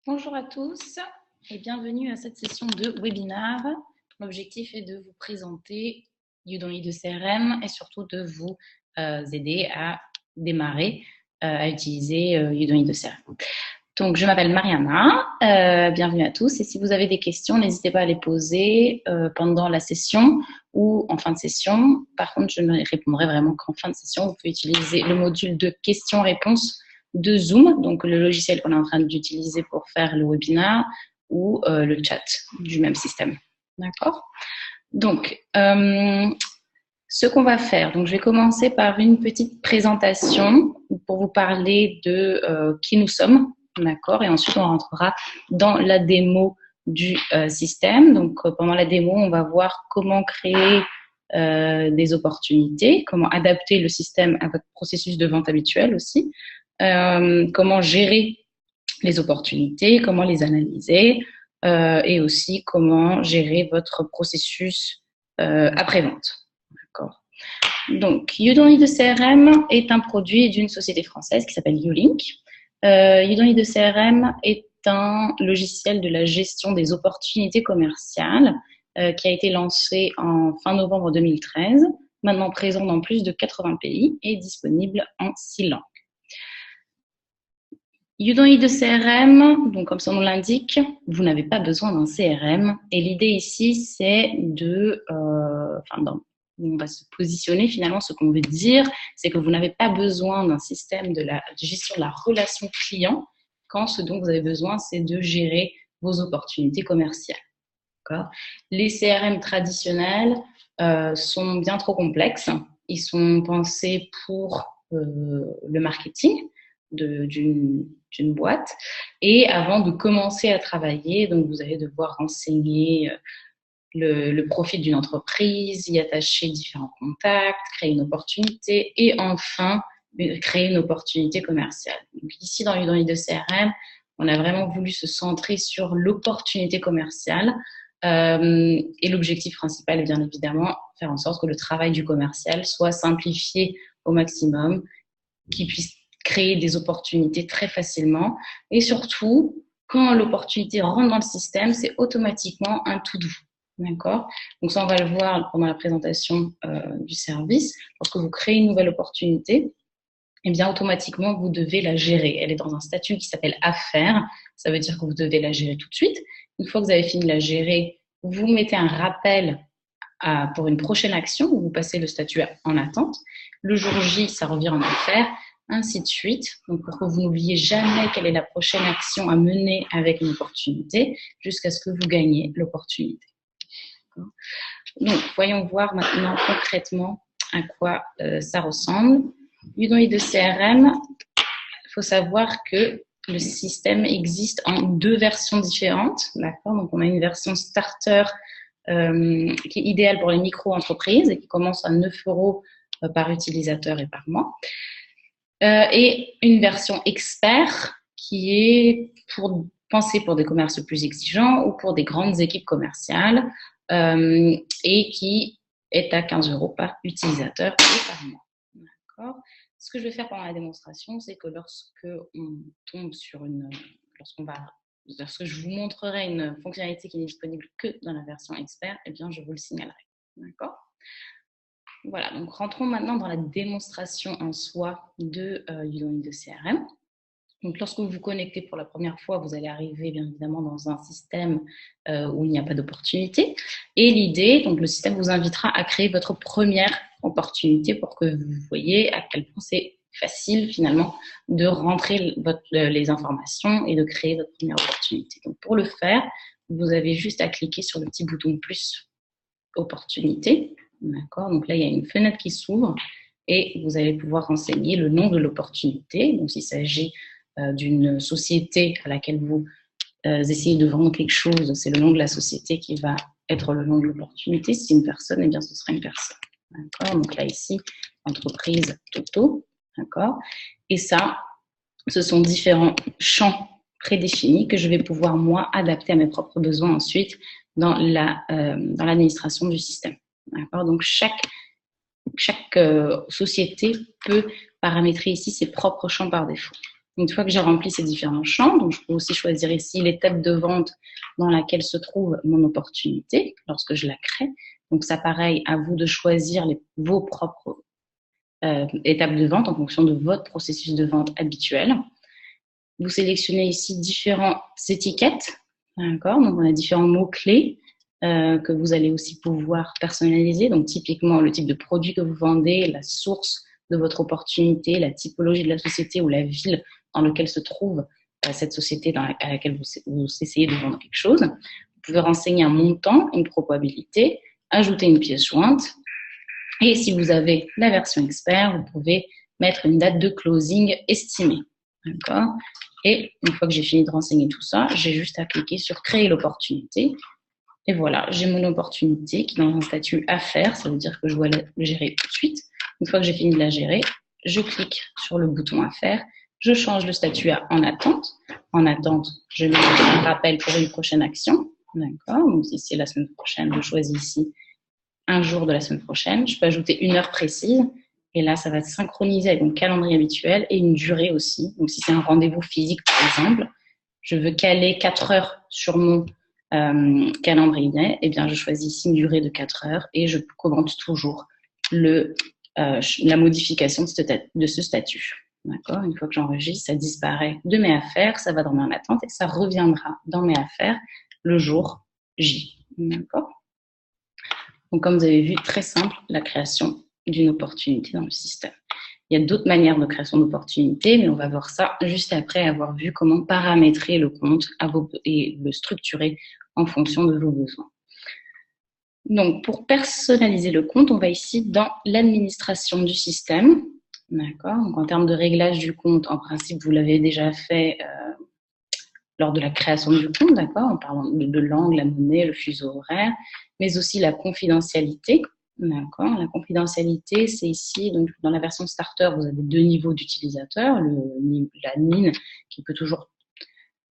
Bonjour à tous et bienvenue à cette session de webinaire. L'objectif est de vous présenter Udemy de CRM et surtout de vous aider à démarrer à utiliser Udemy de CRM. Donc, je m'appelle Mariana, bienvenue à tous et si vous avez des questions, n'hésitez pas à les poser pendant la session ou en fin de session. Par contre, je ne répondrai vraiment qu'en fin de session. Vous pouvez utiliser le module de questions-réponses de Zoom, donc le logiciel qu'on est en train d'utiliser pour faire le webinaire, ou le chat du même système. D'accord? Donc, ce qu'on va faire, donc je vais commencer par une petite présentation pour vous parler de qui nous sommes, d'accord? Et ensuite, on rentrera dans la démo du système. Donc, pendant la démo, on va voir comment créer des opportunités, comment adapter le système à votre processus de vente habituel aussi, comment gérer les opportunités, comment les analyser et aussi comment gérer votre processus après-vente. D'accord. Donc, Udemy de CRM est un produit d'une société française qui s'appelle Ulink. Udemy de CRM est un logiciel de la gestion des opportunités commerciales qui a été lancé en fin novembre 2013, maintenant présent dans plus de 80 pays et disponible en 6 langues. Udemy de CRM, donc comme son nom l'indique, vous n'avez pas besoin d'un CRM. Et l'idée ici, c'est de, on va se positionner finalement. Ce qu'on veut dire, c'est que vous n'avez pas besoin d'un système de gestion de la relation client, quand ce dont vous avez besoin, c'est de gérer vos opportunités commerciales. Les CRM traditionnels sont bien trop complexes. Ils sont pensés pour le marketing d'une boîte. Et avant de commencer à travailler, donc vous allez devoir renseigner le profil d'une entreprise, y attacher différents contacts, créer une opportunité et enfin créer une opportunité commerciale. Donc ici, dans Udemy de CRM, on a vraiment voulu se centrer sur l'opportunité commerciale et l'objectif principal est bien évidemment faire en sorte que le travail du commercial soit simplifié au maximum, qu'il puisse créer des opportunités très facilement et surtout, quand l'opportunité rentre dans le système, c'est automatiquement un to-do. D'accord? Donc ça, on va le voir pendant la présentation du service. Lorsque vous créez une nouvelle opportunité, eh bien, automatiquement, vous devez la gérer. Elle est dans un statut qui s'appelle affaires. Ça veut dire que vous devez la gérer tout de suite. Une fois que vous avez fini de la gérer, vous mettez un rappel pour une prochaine action, où vous passez le statut en attente. Le jour J, ça revient en affaires, ainsi de suite. Donc, pour que vous n'oubliez jamais quelle est la prochaine action à mener avec une opportunité, jusqu'à ce que vous gagnez l'opportunité. Donc, voyons voir maintenant concrètement à quoi ça ressemble. Udemy de CRM, il faut savoir que le système existe en 2 versions différentes. D'accord? Donc, on a une version starter qui est idéale pour les micro-entreprises et qui commence à 9 € par utilisateur et par mois. Et une version expert qui est pensée pour des commerces plus exigeants ou pour des grandes équipes commerciales et qui est à 15 € par utilisateur et par mois. D'accord. Ce que je vais faire pendant la démonstration, c'est que lorsque je vous montrerai une fonctionnalité qui n'est disponible que dans la version expert, eh bien, je vous le signalerai. D'accord? Voilà, donc rentrons maintenant dans la démonstration en soi de Udemy de CRM. Donc, lorsque vous vous connectez pour la première fois, vous allez arriver bien évidemment dans un système où il n'y a pas d'opportunité. Et l'idée, donc le système vous invitera à créer votre première opportunité pour que vous voyez à quel point c'est facile finalement de rentrer les informations et de créer votre première opportunité. Donc, pour le faire, vous avez juste à cliquer sur le petit bouton plus opportunité. D'accord. Donc là, il y a une fenêtre qui s'ouvre et vous allez pouvoir renseigner le nom de l'opportunité. Donc, s'il s'agit d'une société à laquelle vous essayez de vendre quelque chose, c'est le nom de la société qui va être le nom de l'opportunité. Si c'est une personne, eh bien, ce sera une personne. D'accord. Donc là, ici, entreprise Toto. D'accord. Et ça, ce sont différents champs prédéfinis que je vais pouvoir, moi, adapter à mes propres besoins ensuite dans l'administration du système. D'accord. Donc, chaque société peut paramétrer ici ses propres champs par défaut. Une fois que j'ai rempli ces différents champs, donc je peux aussi choisir ici l'étape de vente dans laquelle se trouve mon opportunité lorsque je la crée. Donc ça, pareil, à vous de choisir vos propres étapes de vente en fonction de votre processus de vente habituel. Vous sélectionnez ici différentes étiquettes, d'accord? Donc on a différents mots-clés que vous allez aussi pouvoir personnaliser. Donc typiquement le type de produit que vous vendez, la source de votre opportunité, la typologie de la société ou la ville dans laquelle se trouve cette société à laquelle vous essayez de vendre quelque chose. Vous pouvez renseigner un montant, une probabilité, ajouter une pièce jointe. Et si vous avez la version expert, vous pouvez mettre une date de closing estimée. D'accord? Et une fois que j'ai fini de renseigner tout ça, j'ai juste à cliquer sur créer l'opportunité. Et voilà, j'ai mon opportunité qui est dans un statut affaires. Ça veut dire que je dois la gérer tout de suite. Une fois que j'ai fini de la gérer, je clique sur le bouton affaires. Je change le statut à en attente. En attente, je mets un rappel pour une prochaine action. D'accord? Donc si c'est la semaine prochaine, je choisis ici un jour de la semaine prochaine. Je peux ajouter une heure précise. Et là, ça va se synchroniser avec mon calendrier habituel et une durée aussi. Donc, si c'est un rendez-vous physique, par exemple, je veux caler 4 heures sur mon calendrier, eh bien, je choisis ici une durée de 4 heures et je commente toujours la modification de ce statut. D'accord? Une fois que j'enregistre, ça disparaît de mes affaires, ça va dans mon attente et ça reviendra dans mes affaires le jour J. D'accord? Donc, comme vous avez vu, très simple, la création d'une opportunité dans le système. Il y a d'autres manières de création d'opportunités, mais on va voir ça juste après avoir vu comment paramétrer le compte et le structurer en fonction de vos besoins. Donc, pour personnaliser le compte, on va ici dans l'administration du système. D'accord? Donc, en termes de réglage du compte, en principe, vous l'avez déjà fait lors de la création du compte, d'accord, en parlant de l'angle, la monnaie, le fuseau horaire, mais aussi la confidentialité. D'accord. La confidentialité, c'est ici, donc dans la version starter, vous avez 2 niveaux d'utilisateurs, l'admin qui peut toujours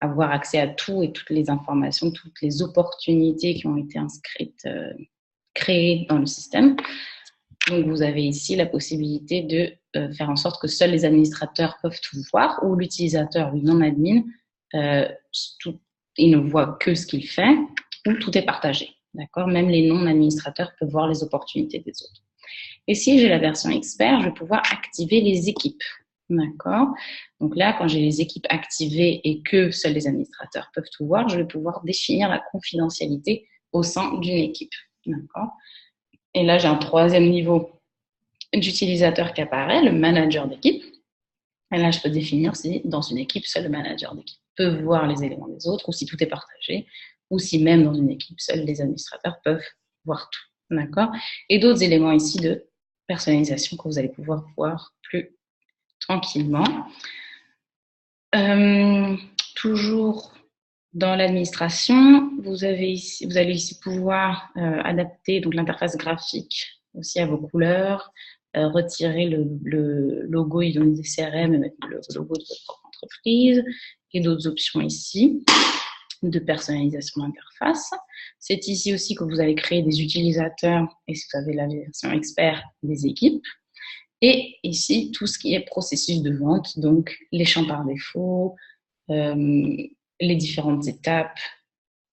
avoir accès à tout et toutes les informations, toutes les opportunités qui ont été inscrites, créées dans le système. Donc vous avez ici la possibilité de faire en sorte que seuls les administrateurs peuvent tout voir ou l'utilisateur, le non-admin, il ne voit que ce qu'il fait ou tout est partagé. D'accord? Même les non-administrateurs peuvent voir les opportunités des autres. Et si j'ai la version expert, je vais pouvoir activer les équipes. D'accord? Donc là, quand j'ai les équipes activées et que seuls les administrateurs peuvent tout voir, je vais pouvoir définir la confidentialité au sein d'une équipe. D'accord? Et là, j'ai un 3e niveau d'utilisateur qui apparaît, le manager d'équipe. Et là, je peux définir si dans une équipe, seul le manager d'équipe peut voir les éléments des autres, ou si tout est partagé, ou si même dans une équipe, seuls les administrateurs peuvent voir tout. D'accord? Et d'autres éléments ici de personnalisation que vous allez pouvoir voir plus tranquillement. Toujours dans l'administration, vous allez ici pouvoir adapter donc l'interface graphique aussi à vos couleurs, retirer le logo Idonesis CRM et mettre le logo de votre propre entreprise et d'autres options ici de personnalisation d'interface. C'est ici aussi que vous allez créer des utilisateurs et si vous avez la version expert, des équipes. Et ici, tout ce qui est processus de vente, donc les champs par défaut, les différentes étapes,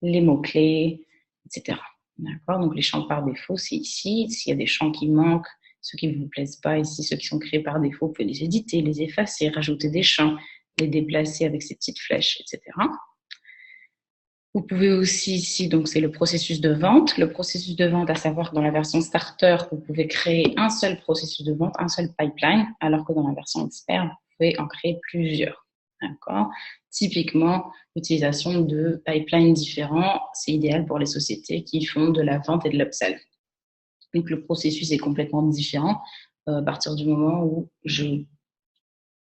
les mots-clés, etc. D'accord? Donc, les champs par défaut, c'est ici. S'il y a des champs qui manquent, ceux qui ne vous plaisent pas, ici, ceux qui sont créés par défaut, vous pouvez les éditer, les effacer, rajouter des champs, les déplacer avec ces petites flèches, etc. Vous pouvez aussi ici, donc c'est le processus de vente. Le processus de vente, à savoir que dans la version starter, vous pouvez créer un seul processus de vente, un seul pipeline, alors que dans la version expert, vous pouvez en créer plusieurs. D'accord? Typiquement, l'utilisation de pipelines différents, c'est idéal pour les sociétés qui font de la vente et de l'upsell. Donc, le processus est complètement différent à partir du moment où je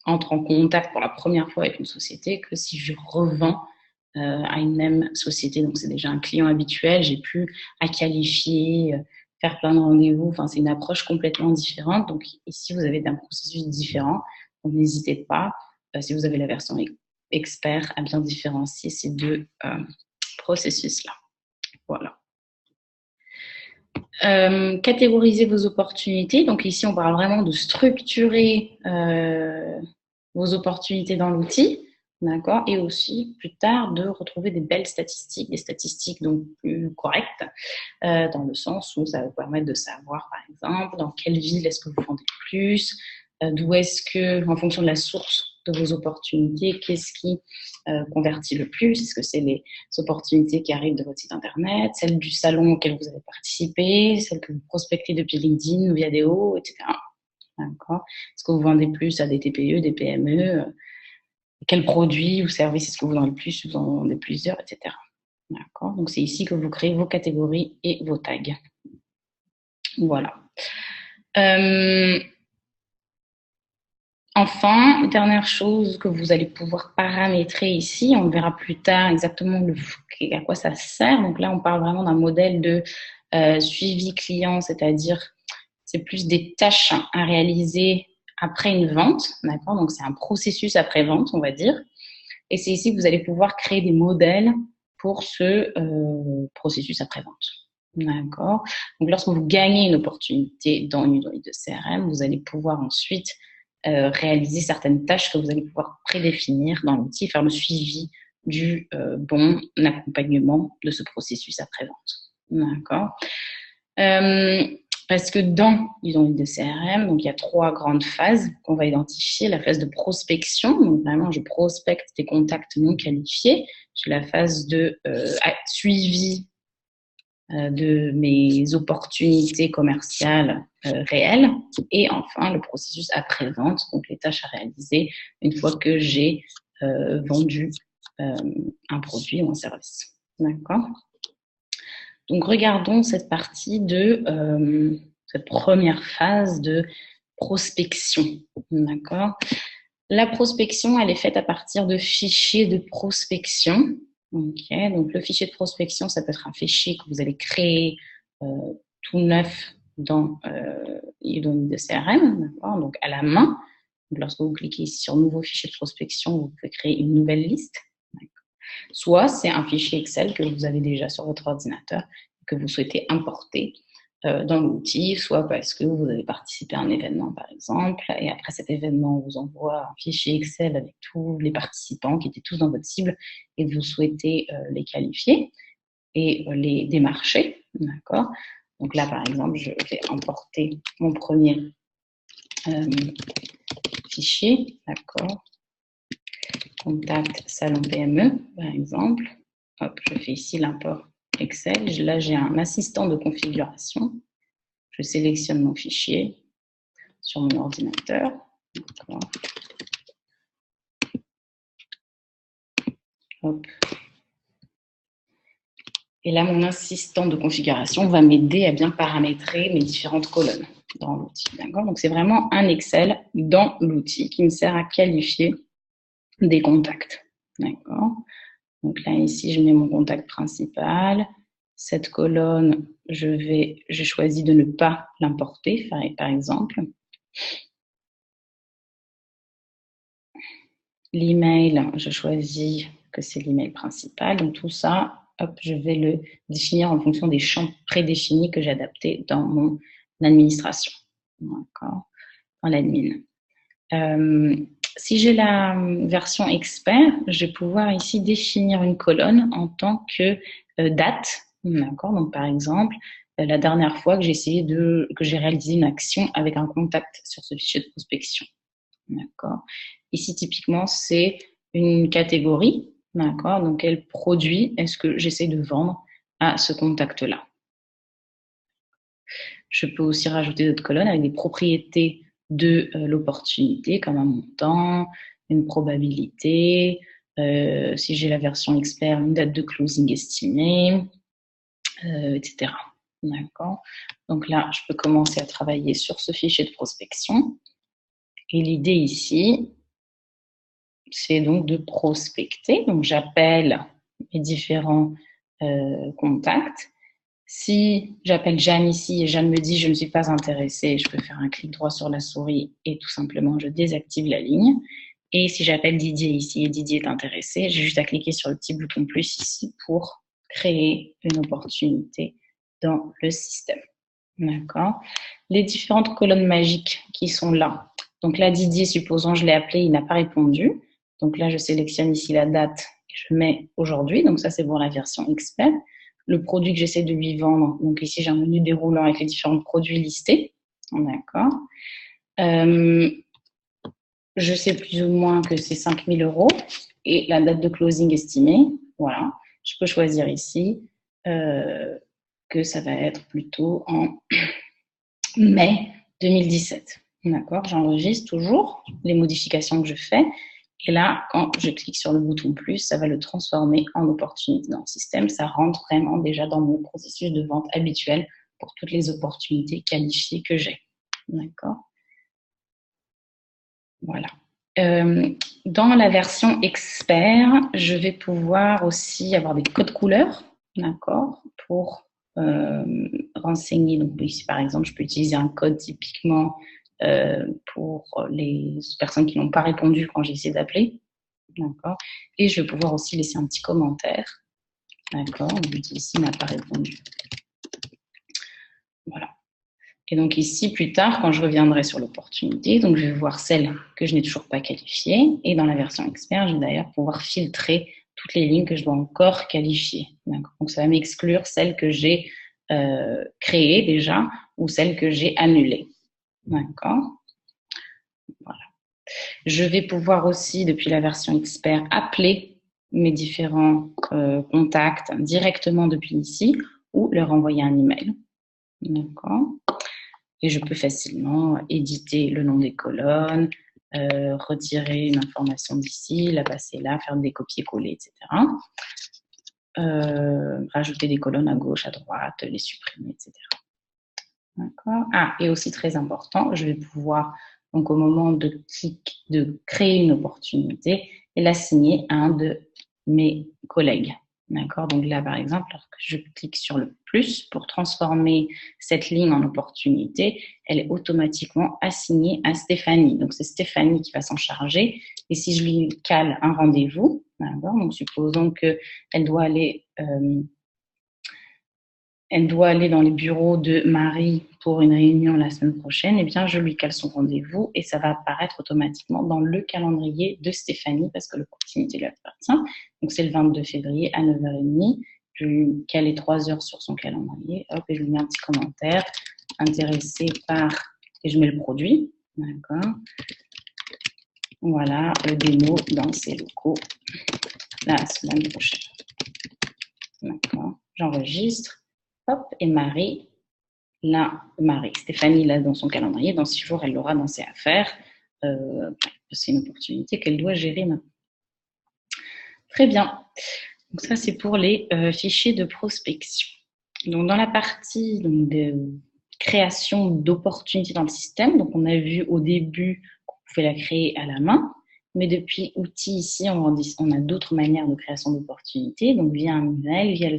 entre en contact pour la première fois avec une société que si je revends à une même société. Donc, c'est déjà un client habituel. J'ai plus à qualifier, faire plein de rendez-vous. Enfin, c'est une approche complètement différente. Donc, ici, vous avez un processus différent. Donc, n'hésitez pas, si vous avez la version expert, à bien différencier ces 2 processus-là. Voilà. Catégoriser vos opportunités. Donc, ici, on parle vraiment de structurer vos opportunités dans l'outil, d'accord, et aussi plus tard de retrouver des belles statistiques, des statistiques donc plus correctes, dans le sens où ça va vous permettre de savoir, par exemple, dans quelle ville est-ce que vous vendez le plus, d'où est-ce que, en fonction de la source de vos opportunités, qu'est-ce qui convertit le plus? Est-ce que c'est les opportunités qui arrivent de votre site internet, celles du salon auquel vous avez participé, celles que vous prospectez depuis LinkedIn ou Viadeo, etc. D'accord? Est-ce que vous vendez plus à des TPE, des PME? Quels produits ou services est-ce que vous vendez le plus? Vous en vendez plusieurs, etc. D'accord? Donc, c'est ici que vous créez vos catégories et vos tags. Voilà. Enfin, dernière chose que vous allez pouvoir paramétrer ici, on verra plus tard exactement à quoi ça sert. Donc là, on parle vraiment d'un modèle de suivi client, c'est-à-dire c'est plus des tâches à réaliser après une vente, d'accord? Donc c'est un processus après-vente, on va dire. Et c'est ici que vous allez pouvoir créer des modèles pour ce processus après-vente. D'accord? Donc lorsque vous gagnez une opportunité dans une unité de CRM, vous allez pouvoir ensuite réaliser certaines tâches que vous allez pouvoir prédéfinir dans l'outil, faire le suivi du bon accompagnement de ce processus après-vente. D'accord? Parce que dans les unités de CRM, donc il y a 3 grandes phases qu'on va identifier. La phase de prospection, donc vraiment je prospecte des contacts non qualifiés. J'ai la phase de suivi de mes opportunités commerciales réelles. Et enfin, le processus après-vente, donc les tâches à réaliser une fois que j'ai vendu un produit ou un service. D'accord? Donc, regardons cette partie de cette première phase de prospection. D'accord? La prospection, elle est faite à partir de fichiers de prospection. Okay, donc le fichier de prospection, ça peut être un fichier que vous allez créer tout neuf dans Udemy de CRM, donc à la main. Donc, lorsque vous cliquez ici sur Nouveau fichier de prospection, vous pouvez créer une nouvelle liste. Soit c'est un fichier Excel que vous avez déjà sur votre ordinateur et que vous souhaitez importer dans l'outil, soit parce que vous avez participé à un événement, par exemple, et après cet événement, on vous envoie un fichier Excel avec tous les participants qui étaient tous dans votre cible et vous souhaitez les qualifier et les démarcher, d'accord? Donc là, par exemple, je vais importer mon premier fichier, d'accord? Contact salon PME, par exemple. Hop, je fais ici l'import Excel. Là, j'ai un assistant de configuration. Je sélectionne mon fichier sur mon ordinateur. Hop. Et là, mon assistant de configuration va m'aider à bien paramétrer mes différentes colonnes dans l'outil. Donc, c'est vraiment un Excel dans l'outil qui me sert à qualifier des contacts. D'accord. Donc là, ici, je mets mon contact principal. Cette colonne, j'ai choisi de ne pas l'importer, par exemple. L'email, je choisis que c'est l'email principal. Donc tout ça, hop, je vais le définir en fonction des champs prédéfinis que j'ai adaptés dans mon administration. D'accord, dans l'admin. Si j'ai la version expert, je vais pouvoir ici définir une colonne en tant que date. D'accord. Donc, par exemple, la dernière fois que j'ai réalisé une action avec un contact sur ce fichier de prospection. D'accord. Ici, typiquement, c'est une catégorie. D'accord. Donc, quel produit est-ce que j'essaie de vendre à ce contact-là? Je peux aussi rajouter d'autres colonnes avec des propriétés de l'opportunité, comme un montant, une probabilité, si j'ai la version expert, une date de closing estimée, etc. D'accord. Donc là, je peux commencer à travailler sur ce fichier de prospection. Et l'idée ici, c'est donc de prospecter. Donc j'appelle mes différents contacts. Si j'appelle Jeanne ici et Jeanne me dit je ne suis pas intéressée, je peux faire un clic droit sur la souris et tout simplement je désactive la ligne. Et si j'appelle Didier ici et Didier est intéressé, j'ai juste à cliquer sur le petit bouton plus ici pour créer une opportunité dans le système. D'accord. Les différentes colonnes magiques qui sont là, Donc là, Didier, supposons je l'ai appelé, il n'a pas répondu. Donc là, je sélectionne ici la date, je mets aujourd'hui. Donc ça, c'est pour la version expert. Le produit que j'essaie de lui vendre. Donc ici, j'ai un menu déroulant avec les différents produits listés. D'accord. Je sais plus ou moins que c'est 5 000 € et la date de closing estimée. Voilà. Je peux choisir ici que ça va être plutôt en mai 2017. D'accord. J'enregistre toujours les modifications que je fais. Et là, quand je clique sur le bouton plus, ça va le transformer en opportunité dans le système. Ça rentre vraiment déjà dans mon processus de vente habituel pour toutes les opportunités qualifiées que j'ai. D'accord. Voilà. Dans la version expert, je vais pouvoir aussi avoir des codes couleurs, d'accord, pour renseigner. Donc ici, par exemple, je peux utiliser un code typiquement pour les personnes qui n'ont pas répondu quand j'ai essayé d'appeler, d'accord. Et je vais pouvoir aussi laisser un petit commentaire, d'accord. Ici, n'a pas répondu. Voilà. Et donc ici, plus tard, quand je reviendrai sur l'opportunité, donc je vais voir celle que je n'ai toujours pas qualifiée. Et dans la version expert, je vais d'ailleurs pouvoir filtrer toutes les lignes que je dois encore qualifier. Donc ça va m'exclure celles que j'ai créées déjà ou celles que j'ai annulées. D'accord. Voilà. Je vais pouvoir aussi, depuis la version expert, appeler mes différents contacts directement depuis ici ou leur envoyer un email. D'accord. Et je peux facilement éditer le nom des colonnes, retirer une information d'ici, la passer là, faire des copier-coller, etc. Rajouter des colonnes à gauche, à droite, les supprimer, etc. D'accord. Ah, et aussi très important, je vais pouvoir, donc au moment de créer une opportunité, l'assigner à un de mes collègues. D'accord. Donc là, par exemple, lorsque je clique sur le plus pour transformer cette ligne en opportunité, elle est automatiquement assignée à Stéphanie. Donc c'est Stéphanie qui va s'en charger. Et si je lui cale un rendez-vous, d'accord. Donc supposons que elle doit aller dans les bureaux de Marie pour une réunion la semaine prochaine, eh bien, je lui cale son rendez-vous et ça va apparaître automatiquement dans le calendrier de Stéphanie parce que l'opportunité lui appartient. Donc, c'est le 22 février à 9h30. Je lui cale les 3 heures sur son calendrier. Hop, et je lui mets un petit commentaire. Intéressé par... Et je mets le produit. D'accord. Voilà, le démo dans ses locaux la semaine prochaine. D'accord. J'enregistre. Hop, et Stéphanie l'a dans son calendrier, dans 6 jours, elle l'aura dans ses affaires. C'est une opportunité qu'elle doit gérer maintenant. Très bien. Donc ça, c'est pour les fichiers de prospection. Donc dans la partie de création d'opportunités dans le système, donc on a vu au début qu'on pouvait la créer à la main, mais depuis outils ici, on a d'autres manières de création d'opportunités, donc via un email, via le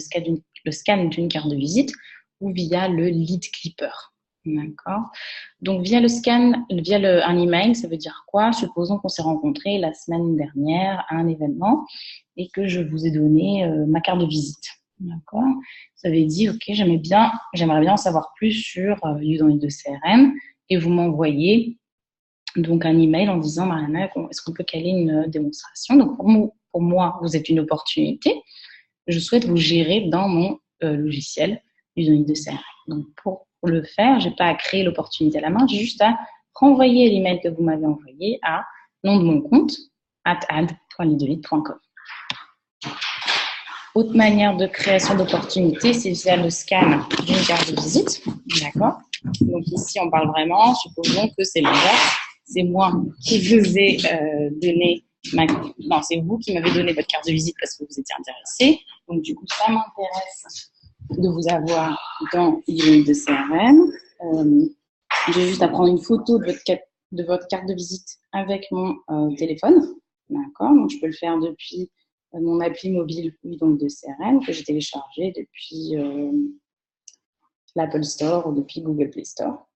scan d'une carte de visite ou via le lead clipper. D'accord. Donc via le scan, un email, ça veut dire quoi? Supposons qu'on s'est rencontrés la semaine dernière à un événement et que je vous ai donné ma carte de visite. D'accord. Vous avez dit, ok, j'aimerais bien en savoir plus sur Udemy de CRM et vous m'envoyez donc un email en disant, Mariana, est-ce qu'on peut caler une démonstration? Donc pour moi, vous êtes une opportunité. Je souhaite vous gérer dans mon logiciel Udemy de CRM. Donc pour le faire, je n'ai pas à créer l'opportunité à la main, j'ai juste à renvoyer l'email que vous m'avez envoyé à nom de mon compte @ad.leadlead.com. Autre manière de création d'opportunités, c'est via le scan d'une carte de visite. D'accord. Donc ici, on parle vraiment, supposons que c'est l'inverse. C'est moi qui vous ai donné non, c'est vous qui m'avez donné votre carte de visite parce que vous étiez intéressé. Donc du coup, ça m'intéresse de vous avoir dans l'email de CRM. J'ai juste à prendre une photo de votre carte de visite avec mon téléphone. D'accord. Donc je peux le faire depuis mon appli mobile, donc de CRM, que j'ai téléchargé depuis l'Apple Store ou depuis Google Play Store.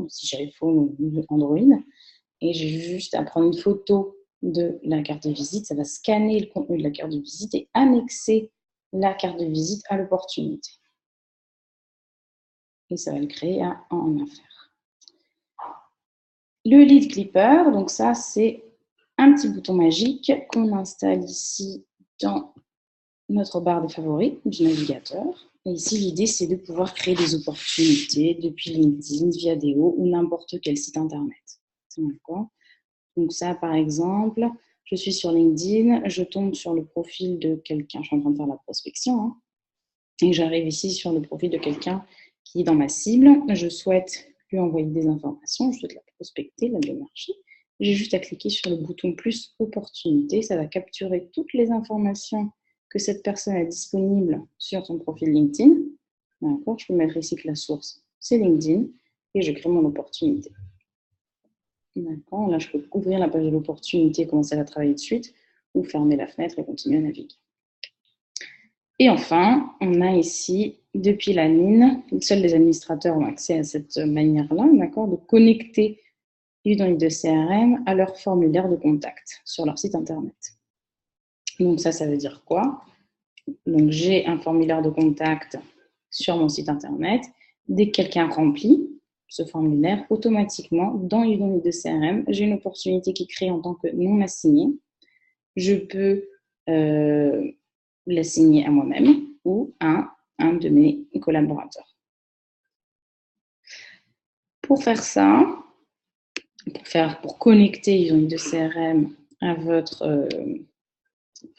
Si j'ai iPhone ou Android. Et j'ai juste à prendre une photo de la carte de visite. Ça va scanner le contenu de la carte de visite et annexer la carte de visite à l'opportunité. Et ça va le créer en affaires. Le lead clipper, donc ça, c'est un petit bouton magique qu'on installe ici dans notre barre des favoris du navigateur. Et ici, l'idée, c'est de pouvoir créer des opportunités depuis LinkedIn, Viadeo ou n'importe quel site internet. D'accord ? Donc ça, par exemple, je suis sur LinkedIn, je tombe sur le profil de quelqu'un, je suis en train de faire la prospection, hein, et j'arrive ici sur le profil de quelqu'un qui est dans ma cible. Je souhaite lui envoyer des informations, je souhaite la prospecter, la démarcher. J'ai juste à cliquer sur le bouton plus opportunité. Ça va capturer toutes les informations que cette personne a disponibles sur son profil LinkedIn. D'accord, je peux mettre ici que la source, c'est LinkedIn et je crée mon opportunité. D'accord, là je peux ouvrir la page de l'opportunité, commencer à la travailler de suite ou fermer la fenêtre et continuer à naviguer. Et enfin, on a ici, depuis la mine, seuls les administrateurs ont accès à cette manière-là, d'accord, de connecter les données de CRM à leur formulaire de contact sur leur site internet. Donc ça veut dire quoi? Donc j'ai un formulaire de contact sur mon site internet. Dès que quelqu'un remplit ce formulaire, automatiquement, dans les données de CRM, j'ai une opportunité qui est créée en tant que non assignée. Je peux l'assigner à moi-même ou à un de mes collaborateurs. Pour faire ça, pour connecter les données de CRM à votre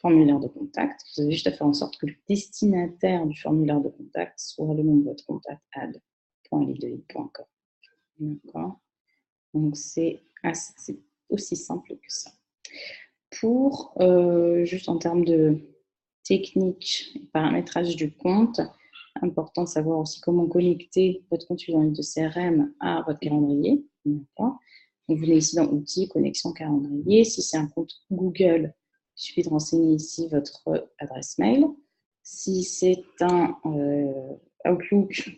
formulaire de contact, vous avez juste à faire en sorte que le destinataire du formulaire de contact soit le nom de votre contact add.leadlead.com. D'accord. Donc c'est aussi simple que ça. Pour juste en termes de technique et paramétrage du compte, important de savoir aussi comment connecter votre compte utilisateur de CRM à votre calendrier. D'accord. Donc, vous venez ici dans Outils, Connexion calendrier. Si c'est un compte Google, il suffit de renseigner ici votre adresse mail. Si c'est un Outlook,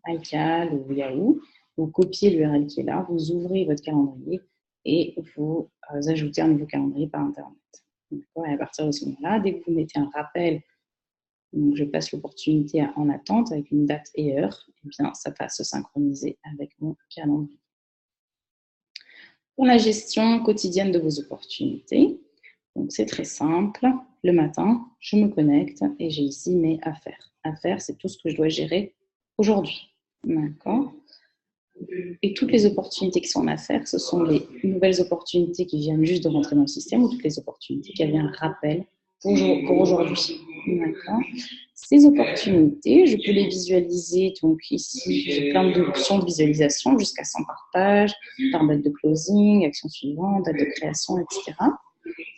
iCal ou Yahoo, vous copiez l'URL qui est là, vous ouvrez votre calendrier et vous ajoutez un nouveau calendrier par Internet. Et à partir de ce moment-là, dès que vous mettez un rappel, donc je passe l'opportunité en attente avec une date et heure, et bien ça va se synchroniser avec mon calendrier. Pour la gestion quotidienne de vos opportunités, donc c'est très simple. Le matin, je me connecte et j'ai ici mes affaires. Affaires, c'est tout ce que je dois gérer aujourd'hui. D'accord ? Et toutes les opportunités qui sont en affaires, ce sont les nouvelles opportunités qui viennent juste de rentrer dans le système ou toutes les opportunités qui avaient un rappel pour aujourd'hui. D'accord. Ces opportunités, je peux les visualiser. Donc ici, j'ai plein d'options de visualisation jusqu'à 100 partages, par date de closing, action suivante, date de création, etc.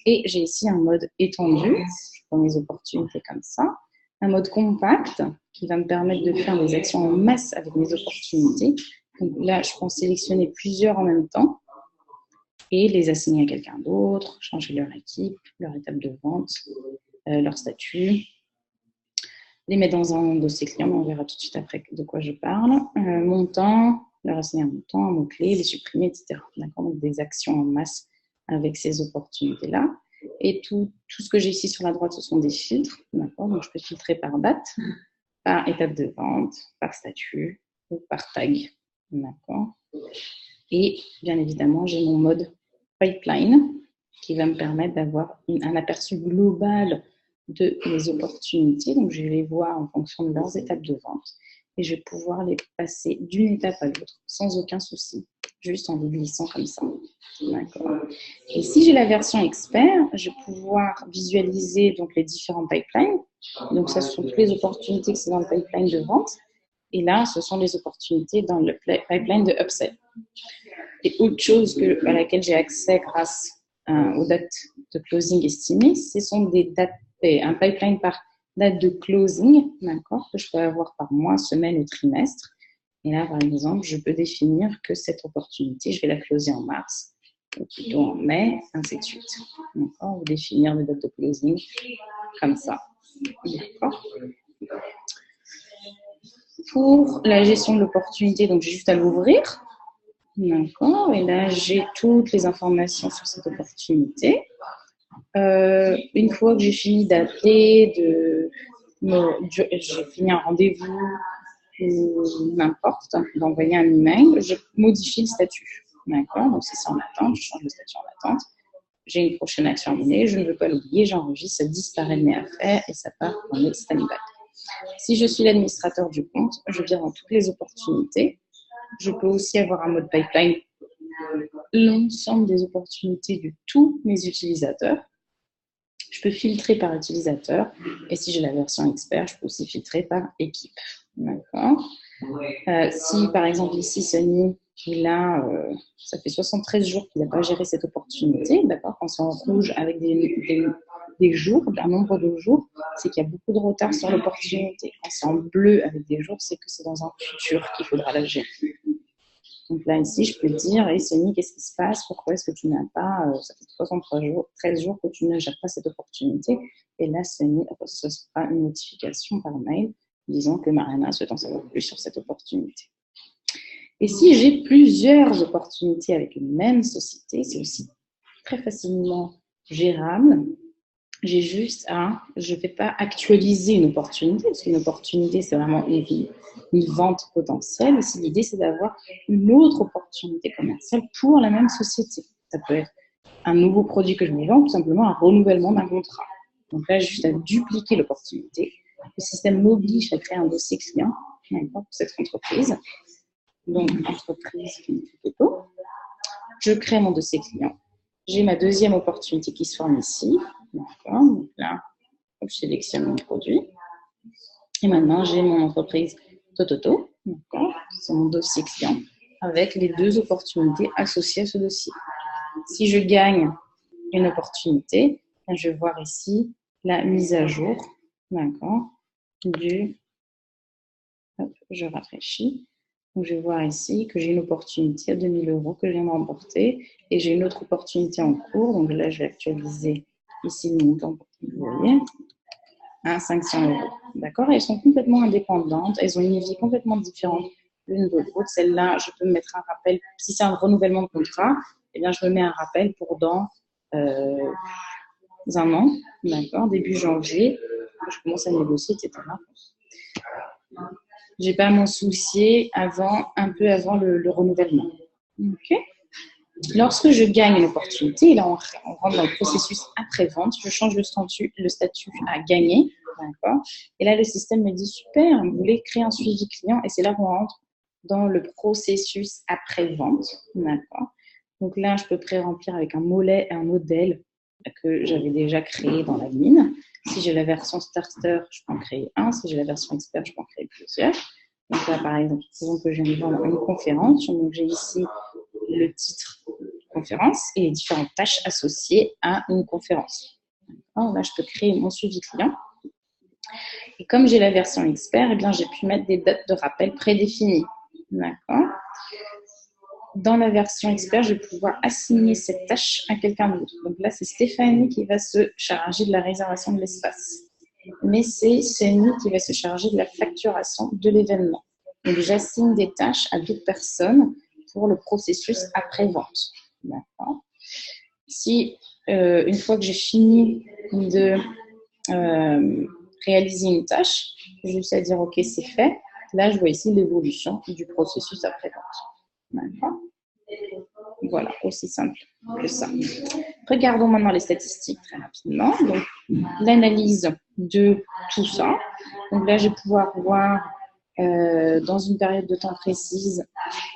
Et j'ai ici un mode étendu, je prends mes opportunités comme ça, un mode compact qui va me permettre de faire des actions en masse avec mes opportunités. Donc là, je peux en sélectionner plusieurs en même temps et les assigner à quelqu'un d'autre, changer leur équipe, leur étape de vente, leur statut, les mettre dans un dossier client, on verra tout de suite après de quoi je parle, montant, leur assigner un montant, un mot-clé, les supprimer, etc. D'accord. Donc des actions en masse avec ces opportunités-là. Et tout ce que j'ai ici sur la droite, ce sont des filtres. D'accord. Donc je peux filtrer par date, par étape de vente, par statut ou par tag. D'accord. Et bien évidemment, j'ai mon mode pipeline qui va me permettre d'avoir un aperçu global de mes opportunités. Donc, je vais les voir en fonction de leurs étapes de vente et je vais pouvoir les passer d'une étape à l'autre sans aucun souci, juste en les glissant comme ça. D'accord. Et si j'ai la version expert, je vais pouvoir visualiser donc les différents pipelines. Donc, ça, ce sont toutes les opportunités que c'est dans le pipeline de vente. Et là, ce sont les opportunités dans le pipeline de upsell. Et autre chose à laquelle j'ai accès grâce aux dates de closing estimées, ce sont des dates, un pipeline par date de closing, d'accord, que je peux avoir par mois, semaine ou trimestre. Et là, par exemple, je peux définir que cette opportunité, je vais la closer en mars, ou plutôt en mai, ainsi de suite. D'accord, ou définir des dates de closing comme ça. D'accord. Pour la gestion de l'opportunité, donc j'ai juste à l'ouvrir. D'accord, et là j'ai toutes les informations sur cette opportunité. Une fois que j'ai fini d'appeler, j'ai fini un rendez-vous, ou n'importe, d'envoyer un email, je modifie le statut. D'accord? Donc, si c'est en attente, je change le statut en attente. J'ai une prochaine action à mener, je ne veux pas l'oublier, j'enregistre, ça disparaît de mes affaires et ça part dans le stand-by. Si je suis l'administrateur du compte, je viens dans toutes les opportunités. Je peux aussi avoir un mode pipeline, l'ensemble des opportunités de tous mes utilisateurs. Je peux filtrer par utilisateur et si j'ai la version expert, je peux aussi filtrer par équipe. D'accord. Si par exemple ici, Sony, ça fait 73 jours qu'il n'a pas géré cette opportunité, d'accord, quand c'est en rouge avec des jours, un nombre de jours, c'est qu'il y a beaucoup de retard sur l'opportunité. Quand c'est en bleu avec des jours, c'est que c'est dans un futur qu'il faudra la gérer. Donc là, ici, je peux dire, hey, Sony, qu'est-ce qui se passe? Pourquoi est-ce que tu n'as pas, ça fait 63 jours, 13 jours que tu ne gères pas cette opportunité? Et là, Sony recevra une notification par mail disant que Mariana souhaite en savoir plus sur cette opportunité. Et si j'ai plusieurs opportunités avec une même société, c'est aussi très facilement gérable. J'ai juste je ne vais pas actualiser une opportunité, parce qu'une opportunité, c'est vraiment une vente potentielle. Ici, l'idée, c'est d'avoir une autre opportunité commerciale pour la même société. Ça peut être un nouveau produit que je me vends, tout simplement un renouvellement d'un contrat. Donc là, juste à dupliquer l'opportunité. Le système m'oblige à créer un dossier client pour cette entreprise. Donc, entreprise photo. Je crée mon dossier client. J'ai ma deuxième opportunité qui se forme ici. D'accord. Donc là, je sélectionne mon produit. Et maintenant, j'ai mon entreprise Tototo. D'accord. C'est mon dossier client avec les deux opportunités associées à ce dossier. Si je gagne une opportunité, je vais voir ici la mise à jour. D'accord. Je rafraîchis. Donc, je vais voir ici que j'ai une opportunité à 2 000 € que je viens de remporter et j'ai une autre opportunité en cours. Donc là, je vais actualiser ici le montant pour que vous voyez. 500 €. D'accord? Elles sont complètement indépendantes. Elles ont une vie complètement différente l'une de l'autre. Celle-là, je peux me mettre un rappel. Si c'est un renouvellement de contrat, eh bien, je me mets un rappel pour dans un an. D'accord? Début janvier, je commence à négocier, etc. Je n'ai pas à m'en soucier un peu avant le renouvellement. Okay. Lorsque je gagne une opportunité, et là on rentre dans le processus après-vente, je change le statut à gagner. D'accord. Et là, le système me dit super, vous voulez créer un suivi client, et c'est là qu'on rentre dans le processus après-vente. D'accord. Donc là, je peux pré-remplir avec un modèle que j'avais déjà créé dans l'admin. Si j'ai la version starter, je peux en créer un. Si j'ai la version expert, je peux en créer plusieurs. Donc là, par exemple, disons que je viens de vendre une conférence. Donc j'ai ici le titre conférence et les différentes tâches associées à une conférence. Alors là, je peux créer mon suivi client. Et comme j'ai la version expert, eh bien, j'ai pu mettre des dates de rappel prédéfinies. D'accord. Dans la version expert, je vais pouvoir assigner cette tâche à quelqu'un d'autre. Donc là, c'est Stéphanie qui va se charger de la réservation de l'espace. Mais c'est Sony qui va se charger de la facturation de l'événement. Donc, j'assigne des tâches à d'autres personnes pour le processus après-vente. D'accord. Si, une fois que j'ai fini de réaliser une tâche, j'ai juste à dire « OK, c'est fait ». Là, je vois ici l'évolution du processus après-vente. D'accord. Voilà, aussi simple que ça. Regardons maintenant les statistiques très rapidement. Donc, l'analyse de tout ça. Donc là, je vais pouvoir voir dans une période de temps précise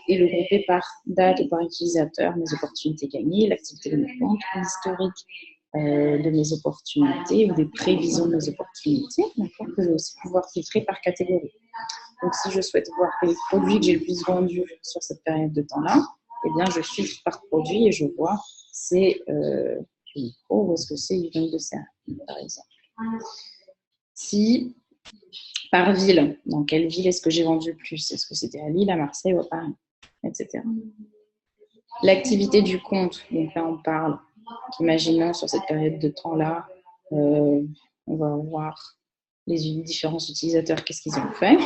et le grouper par date ou par utilisateur mes opportunités gagnées, l'activité de mes comptes, l'historique de mes opportunités ou des prévisions de mes opportunités, d'accord, que je vais aussi pouvoir filtrer par catégorie. Donc, si je souhaite voir quel produit que j'ai le plus vendu sur cette période de temps-là, eh bien, je filtre par produit et je vois c'est micro ou est-ce que c'est huile de céréales, par exemple. Si par ville, dans quelle ville est-ce que j'ai vendu le plus? Est-ce que c'était à Lille, à Marseille ou à Paris, etc. L'activité du compte, donc là on parle, imaginons sur cette période de temps-là, on va voir les différents utilisateurs, qu'est-ce qu'ils ont fait.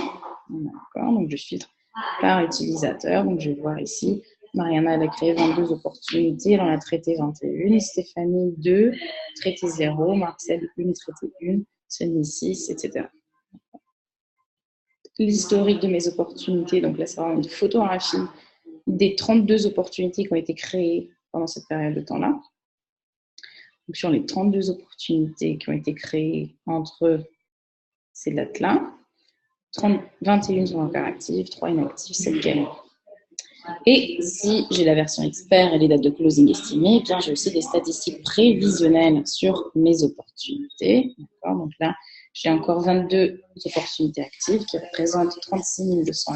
D'accord, donc je filtre par utilisateur, donc je vais voir ici, Mariana elle a créé 22 opportunités, elle en a traité 21, Stéphanie 2, traité 0, Marcel 1, traité 1, Sony 6, etc. l'historique de mes opportunités. Donc là, c'est vraiment une photographie des 32 opportunités qui ont été créées pendant cette période de temps-là. Donc, sur les 32 opportunités qui ont été créées entre ces dates-là, 21 sont encore actives, 3 inactives, 7 gagnent. Et si j'ai la version expert et les dates de closing estimées, eh bien j'ai aussi des statistiques prévisionnelles sur mes opportunités. Donc là, j'ai encore 22 opportunités actives qui représentent 36 200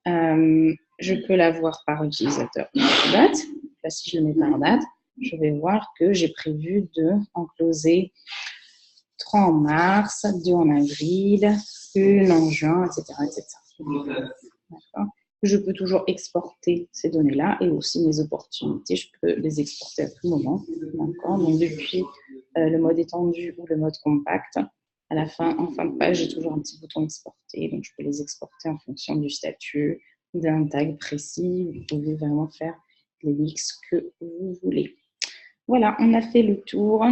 €. Je peux la voir par utilisateur par date. Là, si je le mets par date, je vais voir que j'ai prévu de en closer 3 en mars, 2 en avril, 1 en juin, etc. D'accord. Je peux toujours exporter ces données-là et aussi mes opportunités, je peux les exporter à tout moment. D'accord. Donc depuis le mode étendu ou le mode compact, à la fin, en fin de page, j'ai toujours un petit bouton exporter. Donc je peux les exporter en fonction du statut, d'un tag précis. Vous pouvez vraiment faire les mix que vous voulez. Voilà, on a fait le tour.